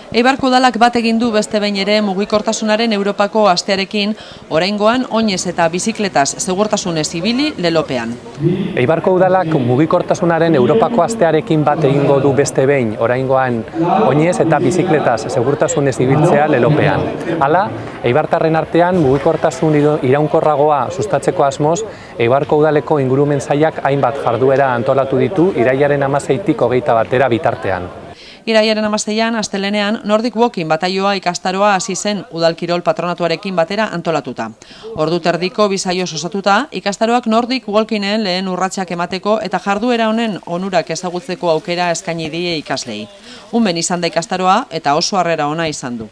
Eibarko udalak bat egin du beste behin ere mugikortasunaren Europako astearekin, oraingoan oinez eta bizikletaz segurtasunez ibili lelopean. Eibarko udalak mugikortasunaren Europako astearekin bat egingo du beste behin, oraingoan oinez eta bizikletaz segurtasunez ibiltzea lelopean. Hala, eibartarren artean mugikortasun iraunkorragoa sustatzeko asmoz, Eibarko udaleko ingurumen sailak hainbat jarduera antolatu ditu irailaren 16tik 21 bitartean. Irailaren 16an, astelehenean, Nordic Walking bataioa ikastaroa hasi zen udalkirol patronatuarekin batera antolatuta. Ordu terdiko bi saioz osatuta, ikastaroak Nordic Walkingen lehen urratsak emateko eta jarduera honen onurak ezagutzeko aukera eskaini die ikaslei. Unben izan da ikastaroa eta oso harrera ona izan du.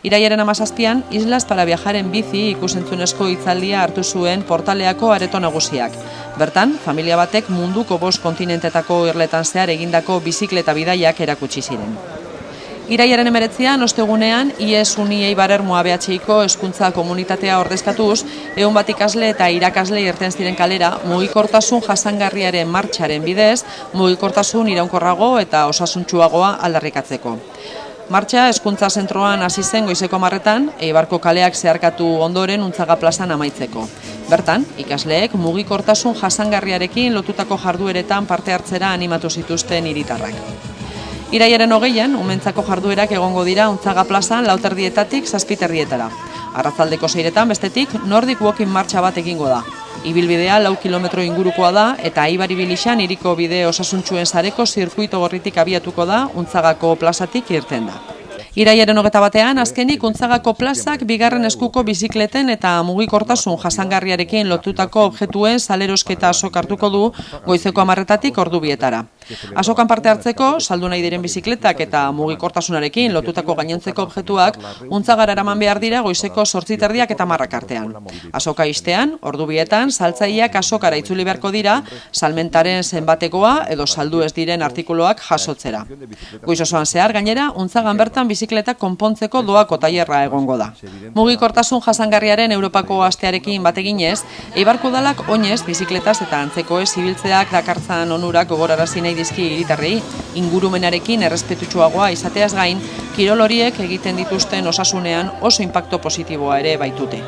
Irailaren 17an, Islas para Viajaren bizi ikusentzunezko hitzaldia hartu zuen Portaleako areto nagusiak. Bertan, familia batek munduko 5 kontinentetako irletan zehar egindako bizikleta bidaiak erakutsi ziren. Irailaren 19an, ostegunean, IES Uni Eibar Ermua BHIko hezkuntza komunitatea ordezkatuz, 100 bat ikasle eta irakasle irten ziren kalera mugikortasun jasangarriaren martxaren bidez, mugikortasun iraunkorrago eta osasuntsuagoa aldarrikatzeko. Martxa hezkuntza zentroan hasi zen goizeko 10etan, Eibarko kaleak zeharkatu ondoren Untzaga plazan amaitzeko. Bertan, ikasleek mugikortasun jasangarriarekin lotutako jardueretan parte hartzera animatu zituzten hiritarrak. Irailaren 20an, umentzako jarduerak egongo dira Untzaga plazan 4:00 7:00. Arratsaldeko 6etan bestetik Nordic Walking martxa bat egingo da. Ibilbidea 4 kilometro ingurukoa da eta Eibar Ibilixan hiriko bide osasuntsuen sareko zirkuito gorritik abiatuko da Untzagako plazatik irten da. Irailaren 21an, azkenik Untzagako plazak bigarren eskuko bizikleten eta mugikortasun jasangarriarekin lotutako objektuen salerosketa azoka hartuko du goizeko 10:00 ordu 2:00. Azokan parte hartzeko, saldu nahi diren bizikletak eta mugikortasunarekin lotutako gainontzeko objektuak Untzagara eraman behar dira goizeko 8:30 eta 10:00 artean. Azoka ixtean, ordu 2etan, saltzaileak azokara itzuli beharko dira, salmentaren zenbatekoa edo saldu ez diren artikuluak jasotzera. Goiz osoan zehar gainera, Untzagan bertan bizikletak konpontzeko doako tailerra egongo da. Mugikortasun jasangarriaren Europako astearekin bat eginez, Eibarko udalak oinez bizikletaz eta antzekoez ibiltzeak dakartzan onurak gogorarazi nahi dizki hiritarrei, ingurumenarekin errespetutsuagoa izateaz gain, kirol horiek egiten dituzten osasunean oso inpaktu positiboa ere baitute.